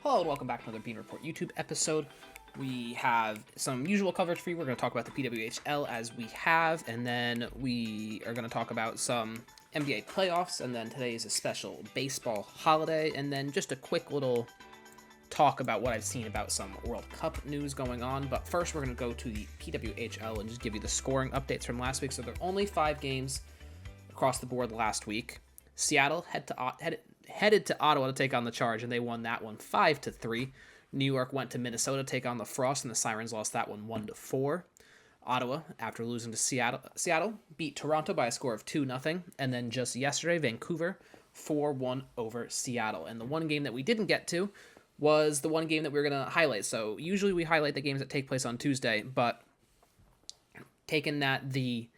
Hello and welcome back to another Bean Report YouTube episode. We have some usual coverage for you. We're going to talk about the PWHL as we have, and then we are going to talk about some NBA playoffs, and then today is a special baseball holiday, and then just a quick little talk about what I've seen about some World Cup news going on. But first, we're going to go to the PWHL and just give you the scoring updates from last week. So there are only 5 games across the board last week. Seattle headed to Ottawa to take on the Charge, and they won that one 5-3. New York went to Minnesota to take on the Frost, and the Sirens lost that one 1-4. Ottawa, after losing to Seattle beat Toronto by a score of 2-0, and then just yesterday, Vancouver 4-1 over Seattle. And the one game that we didn't get to was the one game that we were going to highlight. So usually we highlight the games that take place on Tuesday, but taking that the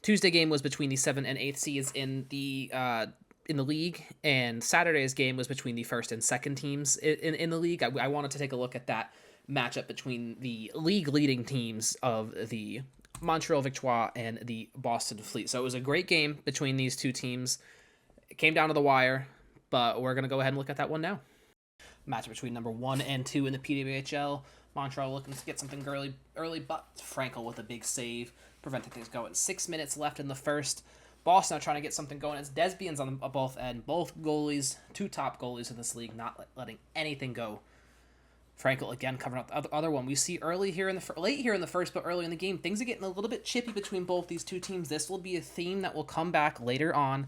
Tuesday game was between the 7th and 8th seeds in the league, and Saturday's game was between the 1st and 2nd teams in the league. I wanted to take a look at that matchup between the league leading teams of the Montreal Victoire and the Boston Fleet. So it was a great game between these two teams. It came down to the wire, but we're going to go ahead and look at that one now. Match between number 1 and 2 in the PWHL. Montreal looking to get something early, but Frankel with a big save prevented things going. 6 minutes left in the first. Boston now trying to get something going. It's Desbians on both end. Both goalies, 2 top goalies in this league, not letting anything go. Frankel again covering up the other one. We see late here in the first, but early in the game, things are getting a little bit chippy between both these two teams. This will be a theme that will come back later on.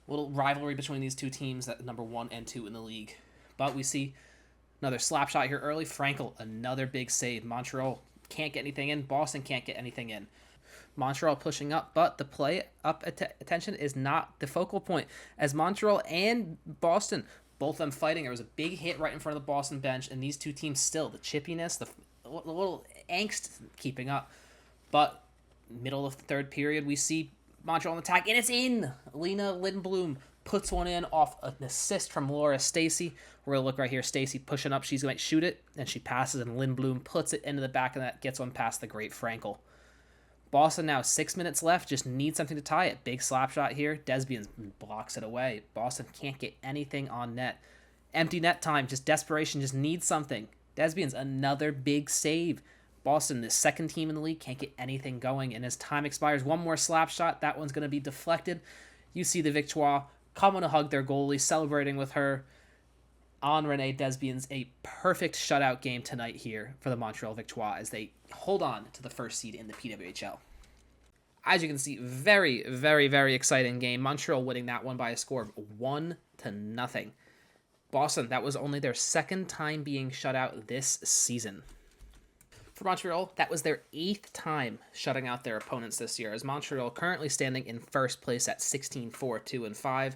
A little rivalry between these two teams, that number 1 and 2 in the league. But we see another slap shot here early. Frankel, another big save. Montreal can't get anything in. Boston can't get anything in. Montreal pushing up, but the play up attention is not the focal point, as Montreal and Boston, both of them fighting. There was a big hit right in front of the Boston bench, and these two teams still, the chippiness, the little angst keeping up. But middle of the third period, we see Montreal on attack, and it's in! Lena Lindblom puts one in off an assist from Laura Stacy. We're going to look right here. Stacy pushing up. She's going to shoot it, and she passes, and Lindblom puts it into the back of that, gets one past the great Frankel. Boston now 6 minutes left, just need something to tie it. Big slap shot here. Desbians blocks it away. Boston can't get anything on net. Empty net time, just desperation, just needs something. Desbians, another big save. Boston, the 2nd team in the league, can't get anything going. And as time expires, one more slap shot. That one's going to be deflected. You see the Victoire coming to hug their goalie, celebrating with her. On Renee Desbians, a perfect shutout game tonight here for the Montreal Victoire as they hold on to the first seed in the PWHL. As you can see, very, very, very exciting game. Montreal winning that one by a score of 1-0. Boston, that was only their 2nd time being shut out this season. For Montreal, that was their 8th time shutting out their opponents this year, as Montreal currently standing in first place at 16-4-2-5.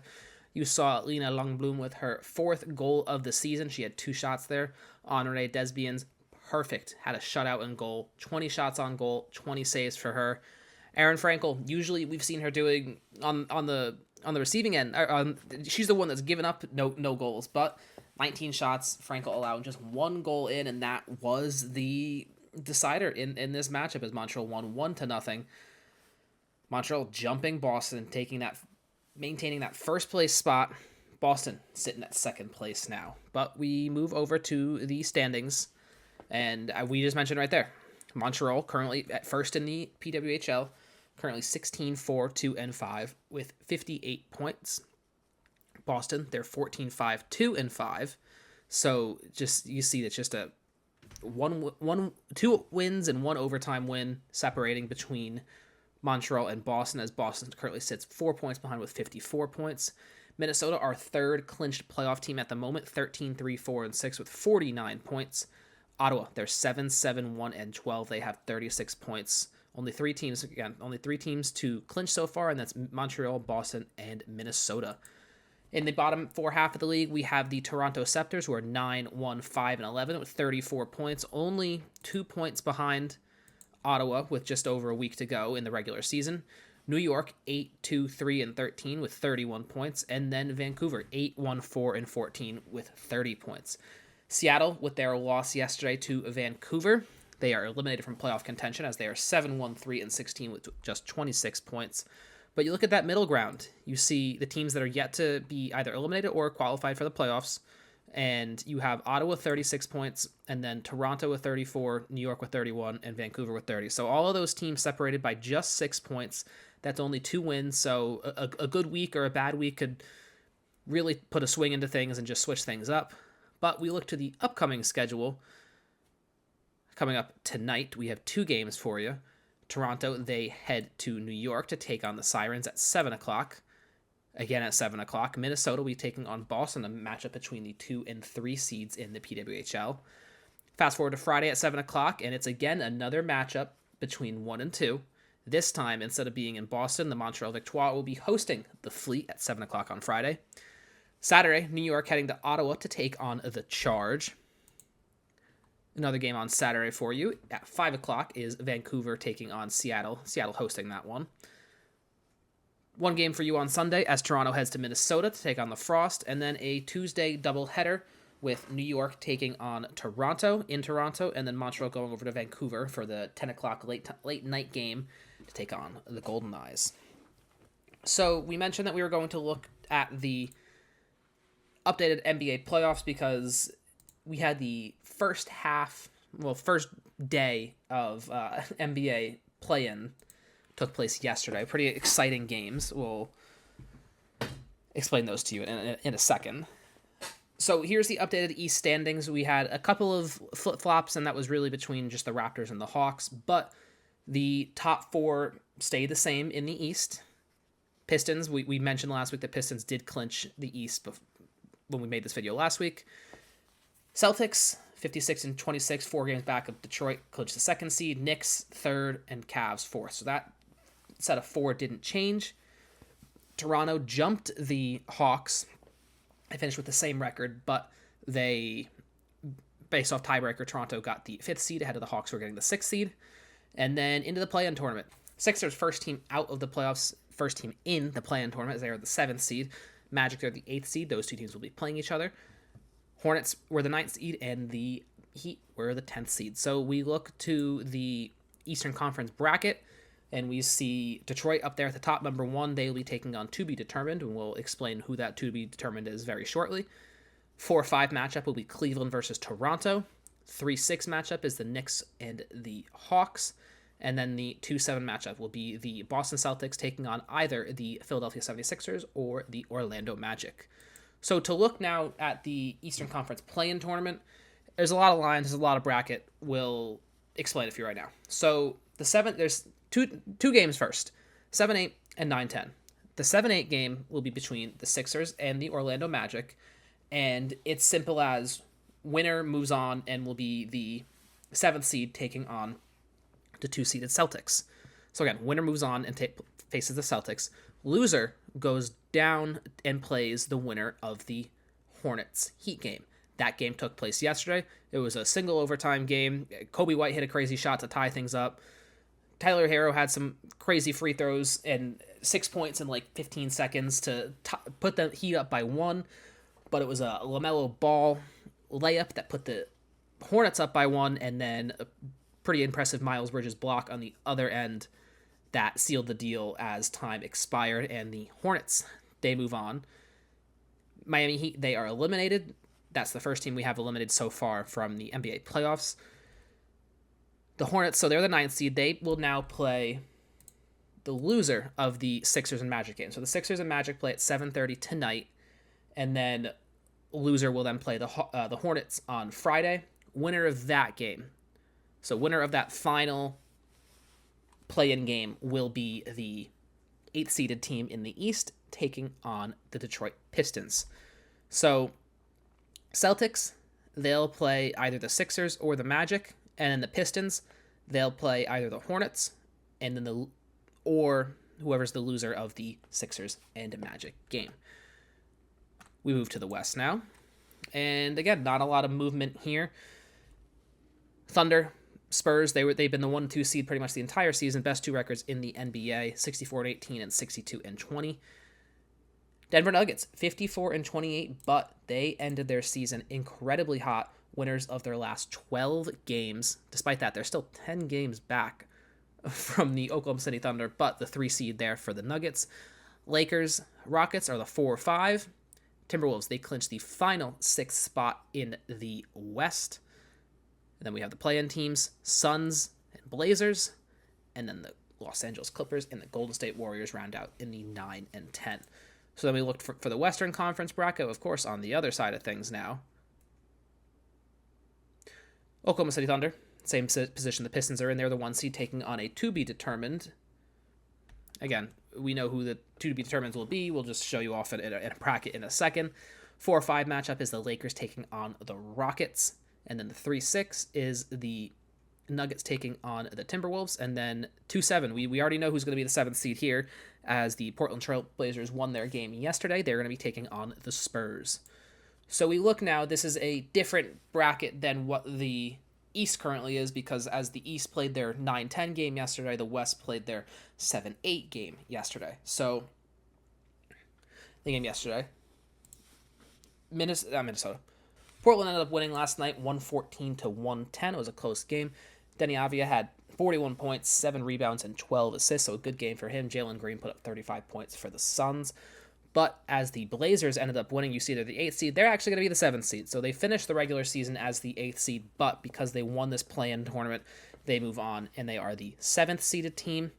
You saw Lena Lindblom with her 4th goal of the season. She had 2 shots there. Henri Desbians, perfect. Had a shutout in goal. 20 shots on goal. 20 saves for her. Erin Frankel, usually we've seen her doing on the receiving end. She's the one that's given up no goals, but 19 shots. Frankel allowing just 1 goal in, and that was the decider in this matchup as Montreal won 1-0. Montreal jumping Boston, maintaining that first place spot. Boston sitting at 2nd place now. But we move over to the standings, and we just mentioned right there, Montreal currently at first in the PWHL, currently 16-4-2-5 with 58 points. Boston, they're 14-5-2-5. So just you see it's just a 2 wins and 1 overtime win separating between Montreal and Boston, as Boston currently sits 4 points behind with 54 points. Minnesota, our 3rd clinched playoff team at the moment, 13-3-4-6 with 49 points. Ottawa, they're 7-7-1-12. They have 36 points. Only 3 teams to clinch so far, and that's Montreal, Boston, and Minnesota. In the bottom 4 half of the league, we have the Toronto Scepters, who are 9-1-5-11 with 34 points, only 2 points behind Ottawa with just over a week to go in the regular season. New York, 8-2-3-13 with 31 points, and then Vancouver, 8-1-4-14 with 30 points. Seattle, with their loss yesterday to Vancouver, they are eliminated from playoff contention as they are 7-1-3-16 with just 26 points. But you look at that middle ground, you see the teams that are yet to be either eliminated or qualified for the playoffs. And you have Ottawa with 36 points, and then Toronto with 34, New York with 31, and Vancouver with 30. So all of those teams separated by just 6 points. That's only 2 wins. So a good week or a bad week could really put a swing into things and just switch things up. But we look to the upcoming schedule. Coming up tonight, we have 2 games for you. Toronto, they head to New York to take on the Sirens at 7 o'clock. Again at 7 o'clock. Minnesota will be taking on Boston, a matchup between the 2 and 3 seeds in the PWHL. Fast forward to Friday at 7 o'clock, and it's again another matchup between 1 and 2. This time, instead of being in Boston, the Montreal Victoire will be hosting the Fleet at 7 o'clock on Friday. Saturday, New York heading to Ottawa to take on the Charge. Another game on Saturday for you. At 5 o'clock is Vancouver taking on Seattle. Seattle hosting that one. One game for you on Sunday as Toronto heads to Minnesota to take on the Frost. And then a Tuesday doubleheader with New York taking on Toronto in Toronto. And then Montreal going over to Vancouver for the 10 o'clock late night game to take on the Golden Eyes. So we mentioned that we were going to look at the updated NBA playoffs because we had the first day of NBA play-in took place yesterday. Pretty exciting games. We'll explain those to you in a second. So here's the updated East standings. We had a couple of flip-flops, and that was really between just the Raptors and the Hawks, but the top 4 stay the same in the East. Pistons, we mentioned last week that Pistons did clinch the East when we made this video last week. Celtics, 56 and 26, 4 games back of Detroit, clinched the 2nd seed. Knicks, 3rd, and Cavs, 4th. So that set of 4 didn't change. Toronto jumped the Hawks. They finished with the same record, but they, based off tiebreaker, Toronto got the 5th seed ahead of the Hawks, who were getting the 6th seed. And then into the play-in tournament. Sixers, first team out of the playoffs, first team in the play-in tournament, as they are the 7th seed. Magic, they're the 8th seed. Those 2 teams will be playing each other. Hornets were the 9th seed, and the Heat were the 10th seed. So we look to the Eastern Conference bracket, and we see Detroit up there at the top, number 1. They will be taking on to be determined, and we'll explain who that to be determined is very shortly. 4-5 matchup will be Cleveland versus Toronto. 3-6 matchup is the Knicks and the Hawks. And then the 2-7 matchup will be the Boston Celtics taking on either the Philadelphia 76ers or the Orlando Magic. So to look now at the Eastern Conference play-in tournament, there's a lot of lines, there's a lot of bracket. We'll explain it for you right now. So there's two games first, 7-8 and 9-10. The 7-8 game will be between the Sixers and the Orlando Magic, and it's simple as winner moves on and will be the 7th seed taking on the 2-seeded Celtics. So again, winner moves on and faces the Celtics. Loser goes down and plays the winner of the Hornets Heat game. That game took place yesterday. It was a single overtime game. Kobe White hit a crazy shot to tie things up. Tyler Herro had some crazy free throws and 6 points in like 15 seconds to put the Heat up by 1. But it was a LaMelo Ball layup that put the Hornets up by 1, and then a pretty impressive Miles Bridges block on the other end that sealed the deal as time expired, and the Hornets, they move on. Miami Heat, they are eliminated. That's the first team we have eliminated so far from the NBA playoffs. The Hornets, so they're the 9th seed. They will now play the loser of the Sixers and Magic game. So the Sixers and Magic play at 7:30 tonight, and then loser will then play the Hornets on Friday. Winner of that game, so winner of that final play-in game, will be the 8th-seeded team in the East taking on the Detroit Pistons. So Celtics, they'll play either the Sixers or the Magic, and then the Pistons, they'll play either the Hornets and then or whoever's the loser of the Sixers and Magic game. We move to the West now, and again, not a lot of movement here. Thunder, Spurs, they've been the 1-2 seed pretty much the entire season. Best 2 records in the NBA, 64-18 and 62-20. Denver Nuggets, 54-28, but they ended their season incredibly hot, winners of their last 12 games. Despite that, they're still 10 games back from the Oklahoma City Thunder, but the 3 seed there for the Nuggets. Lakers, Rockets are the 4-5. Timberwolves, they clinched the final 6th spot in the West. And then we have the play-in teams, Suns and Blazers, and then the Los Angeles Clippers and the Golden State Warriors round out in the 9 and 10. So then we looked for the Western Conference bracket, of course, on the other side of things now. Oklahoma City Thunder, same position the Pistons are in. They're the 1 seed taking on a to-be-determined. Again, we know who the to-be-determined will be. We'll just show you off in a bracket in a second. 4-5 matchup is the Lakers taking on the Rockets. And then the 3-6 is the Nuggets taking on the Timberwolves. And then 2-7, we already know who's going to be the 7th seed here, as the Portland Trail Blazers won their game yesterday. They're going to be taking on the Spurs. So we look now, this is a different bracket than what the East currently is, because as the East played their 9-10 game yesterday, the West played their 7-8 game yesterday. So, the game yesterday, Minnesota. Portland ended up winning last night, 114-110. It was a close game. Denny Avia had 41 points, 7 rebounds, and 12 assists, so a good game for him. Jalen Green put up 35 points for the Suns. But as the Blazers ended up winning, you see they're the 8th seed. They're actually going to be the 7th seed. So they finished the regular season as the 8th seed, but because they won this play-in tournament, they move on, and they are the 7th seeded team.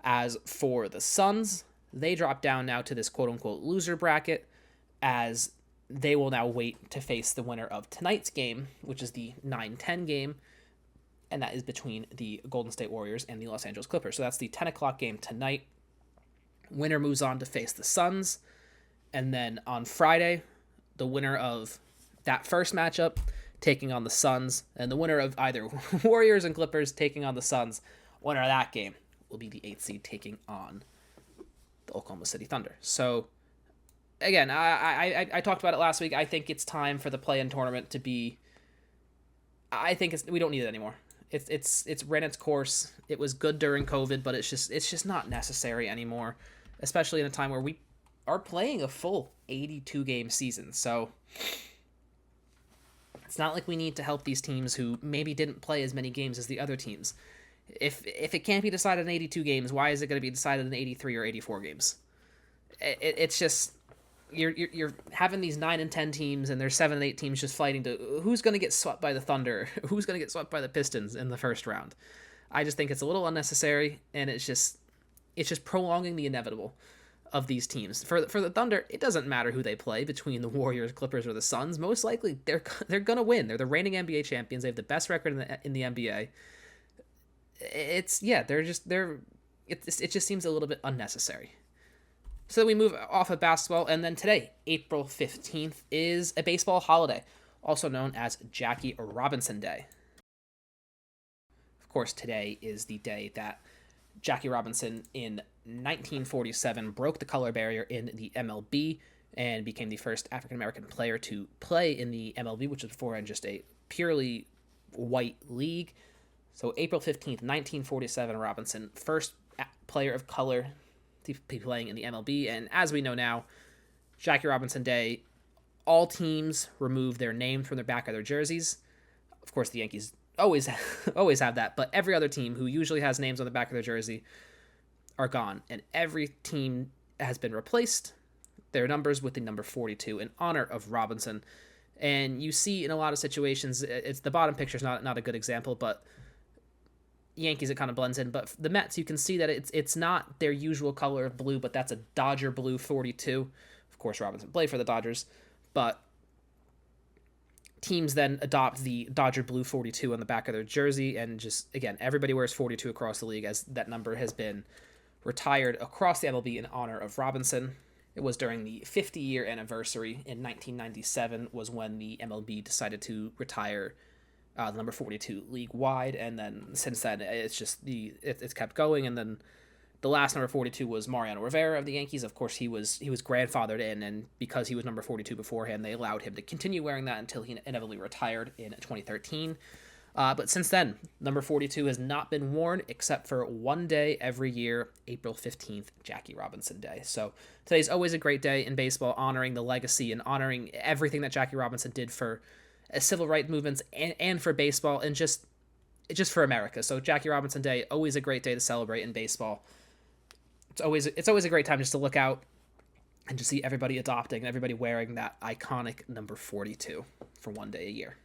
As for the Suns, they drop down now to this quote-unquote loser bracket, as they will now wait to face the winner of tonight's game, which is the 9-10 game, and that is between the Golden State Warriors and the Los Angeles Clippers. So that's the 10 o'clock game tonight. Winner moves on to face the Suns, and then on Friday, the winner of that first matchup taking on the Suns, and the winner of either Warriors and Clippers taking on the Suns, winner of that game will be the 8th seed taking on the Oklahoma City Thunder. So, again, I talked about it last week. I think it's time for the play-in tournament to be. I think we don't need it anymore. It's ran its course. It was good during COVID, but it's just not necessary anymore, especially in a time where we are playing a full 82-game season. So it's not like we need to help these teams who maybe didn't play as many games as the other teams. If it can't be decided in 82 games, why is it going to be decided in 83 or 84 games? It's just you're having these 9 and 10 teams, and there's 7 and 8 teams just fighting to who's going to get swept by the Thunder, who's going to get swept by the Pistons in the first round. I just think it's a little unnecessary, and it's just prolonging the inevitable of these teams. For the Thunder, it doesn't matter who they play between the Warriors, Clippers, or the Suns. Most likely, they're gonna win. They're the reigning NBA champions. They have the best record in the NBA. It just seems a little bit unnecessary. So we move off of basketball, and then today, April 15th, is a baseball holiday, also known as Jackie Robinson Day. Of course, today is the day that Jackie Robinson in 1947 broke the color barrier in the MLB and became the first African-American player to play in the MLB, which was beforehand just a purely white league. So April 15th, 1947, Robinson, first player of color to be playing in the MLB. And as we know now, Jackie Robinson Day, all teams remove their name from the back of their jerseys. Of course, the Yankees always have that, but every other team who usually has names on the back of their jersey are gone, and every team has been replaced, their numbers, with the number 42 in honor of Robinson. And you see in a lot of situations, it's the bottom picture is not a good example, but Yankees, it kind of blends in. But the Mets, you can see that it's not their usual color of blue, but that's a Dodger blue 42. Of course, Robinson played for the Dodgers, but teams then adopt the Dodger blue 42 on the back of their jersey, and just, again, everybody wears 42 across the league, as that number has been retired across the MLB in honor of Robinson. It was during the 50-year anniversary in 1997 was when the MLB decided to retire the number 42 league-wide, and then since then it's just it's kept going. And then the last number 42 was Mariano Rivera of the Yankees. Of course, he was grandfathered in, and because he was number 42 beforehand, they allowed him to continue wearing that until he inevitably retired in 2013. But since then, number 42 has not been worn except for one day every year, April 15th, Jackie Robinson Day. So today's always a great day in baseball, honoring the legacy and honoring everything that Jackie Robinson did for civil rights movements and for baseball, and just for America. So Jackie Robinson Day, always a great day to celebrate in baseball. It's always a great time just to look out and just see everybody adopting, everybody wearing that iconic number 42 for one day a year.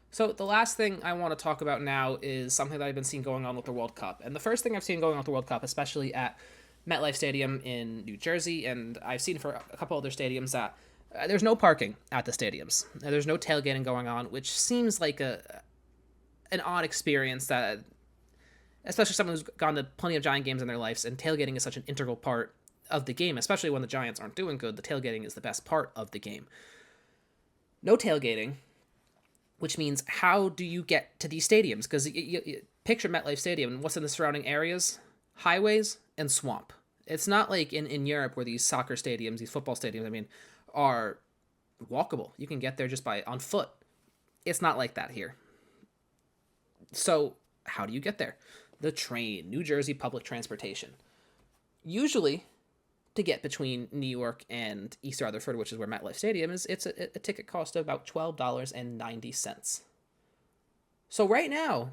So the last thing I want to talk about now is something that I've been seeing going on with the World Cup. And the first thing I've seen going on with the World Cup, especially at MetLife Stadium in New Jersey, and I've seen for a couple other stadiums, that there's no parking at the stadiums. There's no tailgating going on, which seems like an odd experience, that especially someone who's gone to plenty of Giant games in their lives, and tailgating is such an integral part of the game, especially when the Giants aren't doing good. The tailgating is the best part of the game. No tailgating, which means how do you get to these stadiums? Because you picture MetLife Stadium and what's in the surrounding areas? Highways and swamp. It's not like in Europe where these soccer stadiums, these football stadiums, are walkable. You can get there just on foot. It's not like that here. So how do you get there? The train, New Jersey public transportation. Usually, to get between New York and East Rutherford, which is where MetLife Stadium is, it's a ticket cost of about $12.90. So right now,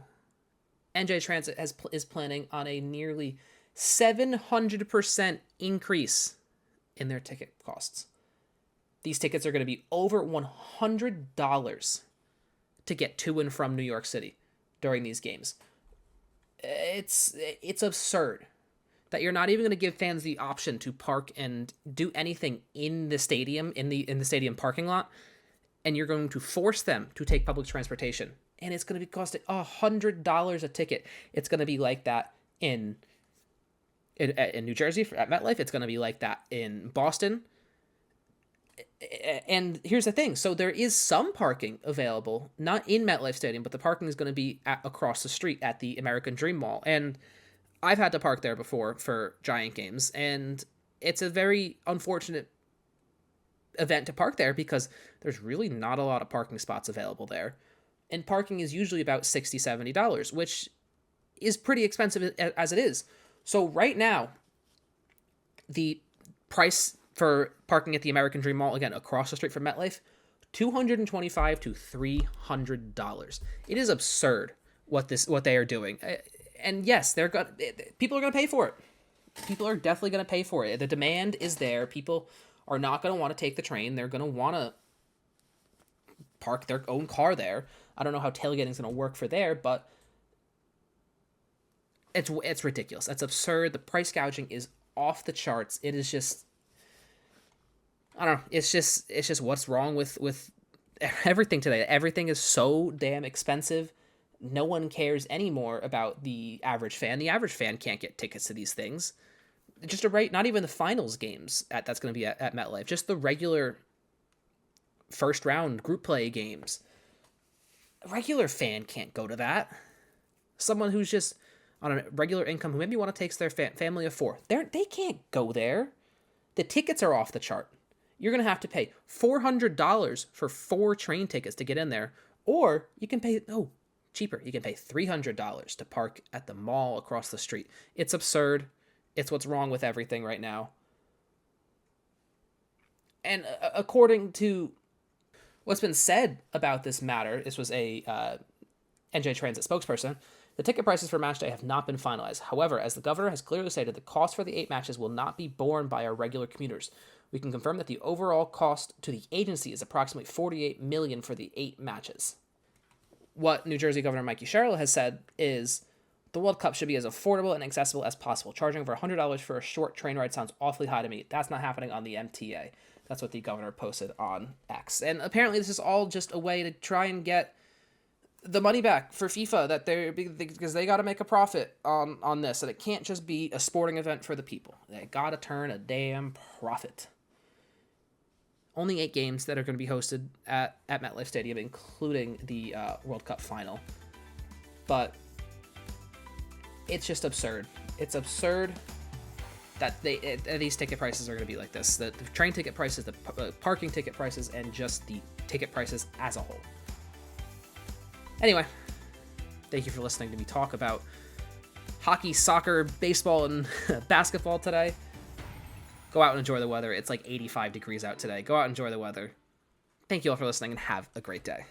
NJ Transit is planning on a nearly 700% increase in their ticket costs. These tickets are going to be over $100 to get to and from New York City during these games. It's absurd that you're not even going to give fans the option to park and do anything in the stadium, in the stadium parking lot, and you're going to force them to take public transportation. And it's going to be costing $100 a ticket. It's going to be like that in New Jersey at MetLife. It's going to be like that in Boston. And here's the thing. So there is some parking available, not in MetLife Stadium, but the parking is going to be across the street at the American Dream Mall. And I've had to park there before for Giant games, and it's a very unfortunate event to park there because there's really not a lot of parking spots available there. And parking is usually about $60, $70, which is pretty expensive as it is. So right now, the price for parking at the American Dream Mall, again, across the street from MetLife, $225 to $300. It is absurd what they are doing. And yes, people are going to pay for it. People are definitely going to pay for it. The demand is there. People are not going to want to take the train. They're going to want to park their own car there. I don't know how tailgating is going to work for there, but it's ridiculous. That's absurd. The price gouging is off the charts. It is just, I don't know. It's just what's wrong with everything today. Everything is so damn expensive. No one cares anymore about the average fan. The average fan can't get tickets to these things. Not even the finals games that's going to be at MetLife. Just the regular first round group play games. A regular fan can't go to that. Someone who's just on a regular income who maybe want to take their family of four, they can't go there. The tickets are off the chart. You're going to have to pay $400 for 4 train tickets to get in there, or you can pay cheaper. You can pay $300 to park at the mall across the street. It's absurd. It's what's wrong with everything right now. And according to what's been said about this matter, this was a NJ Transit spokesperson, the ticket prices for match day have not been finalized. However, as the governor has clearly stated, the cost for the 8 matches will not be borne by our regular commuters. We can confirm that the overall cost to the agency is approximately $48 million for the 8 matches. What New Jersey Governor Mikey Sherrill has said is the World Cup should be as affordable and accessible as possible. Charging over $100 for a short train ride sounds awfully high to me. That's not happening on the MTA. That's what the governor posted on X. And apparently this is all just a way to try and get the money back for FIFA because they got to make a profit on this. And it can't just be a sporting event for the people. They got to turn a damn profit. Only 8 games that are going to be hosted at MetLife Stadium, including the World Cup final. But it's just absurd. It's absurd that these ticket prices are going to be like this. The train ticket prices, the parking ticket prices, and just the ticket prices as a whole. Anyway, thank you for listening to me talk about hockey, soccer, baseball, and basketball today. Go out and enjoy the weather. It's like 85 degrees out today. Go out and enjoy the weather. Thank you all for listening and have a great day.